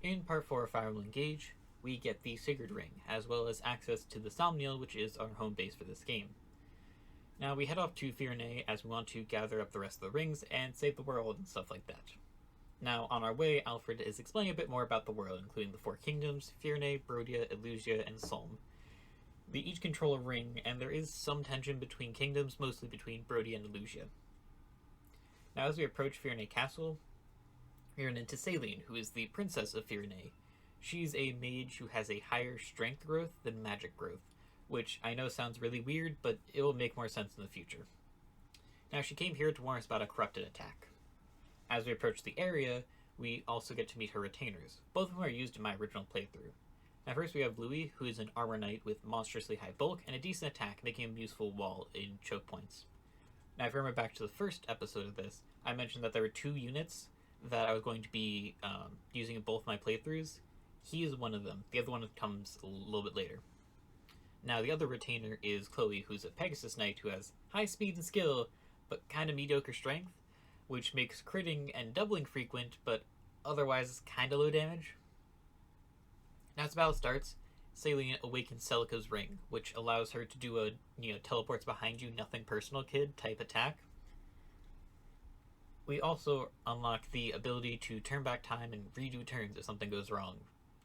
In Part 4 of Fire Emblem Engage, we get the Sigurd Ring, as well as access to the Somniel, which is our home base for this game. Now we head off to Firene as we want to gather up the rest of the rings and save the world and stuff like that. Now, on our way, Alfred is explaining a bit more about the world, including the four kingdoms, Firene, Brodia, Elusia, and Solm. They each control a ring, and there is some tension between kingdoms, mostly between Brodia and Elusia. Now, as we approach Firene Castle, we run into Saline, who is the princess of Firene. She's a mage who has a higher strength growth than magic growth, which I know sounds really weird, but it will make more sense in the future. Now, she came here to warn us about a corrupted attack. As we approach the area, we also get to meet her retainers, both of whom are used in my original playthrough. Now first we have Louis, who is an armor knight with monstrously high bulk and a decent attack, making him useful while in choke points. Now if you remember back to the first episode of this, I mentioned that there were two units that I was going to be using in both my playthroughs. He is one of them. The other one comes a little bit later. Now the other retainer is Chloe, who's a Pegasus Knight who has high speed and skill, but kind of mediocre strength, which makes critting and doubling frequent, but otherwise kind of low damage. Now as the battle starts, Saline awakens Celica's ring, which allows her to do a, teleports behind you, nothing personal kid type attack. We also unlock the ability to turn back time and redo turns if something goes wrong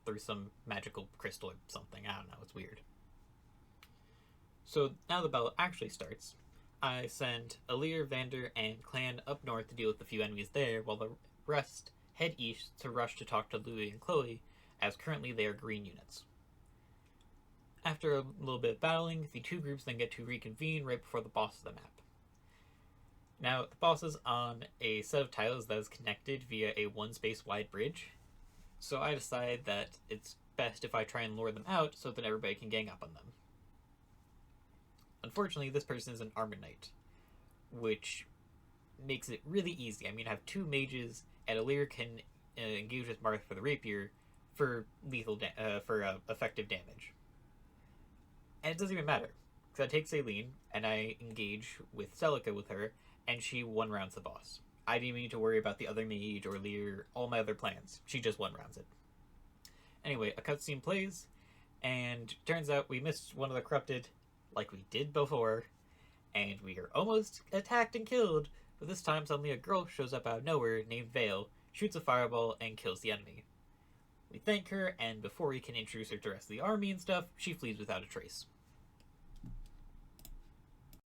through some magical crystal or something. I don't know, it's weird. So now the battle actually starts. I send Alir, Vander, and Clan up north to deal with a few enemies there, while the rest head east to rush to talk to Louis and Chloe, as currently they are green units. After a little bit of battling, the two groups then get to reconvene right before the boss of the map. Now, the boss is on a set of tiles that is connected via a one space wide bridge, so I decide that it's best if I try and lure them out so that everybody can gang up on them. Unfortunately, this person is an armor knight, which makes it really easy. I mean, I have two mages, and Alir can engage with Marth for the rapier for effective damage. And it doesn't even matter, because I take Saline, and I engage with Celica with her, and she one-rounds the boss. I didn't even need to worry about the other mage or Lear, all my other plans. She just one-rounds it. Anyway, a cutscene plays, and turns out we missed one of the corrupted, like we did before, and we are almost attacked and killed, but this time suddenly a girl shows up out of nowhere named Vale, shoots a fireball, and kills the enemy. We thank her, and before we can introduce her to the rest of the army and stuff, she flees without a trace.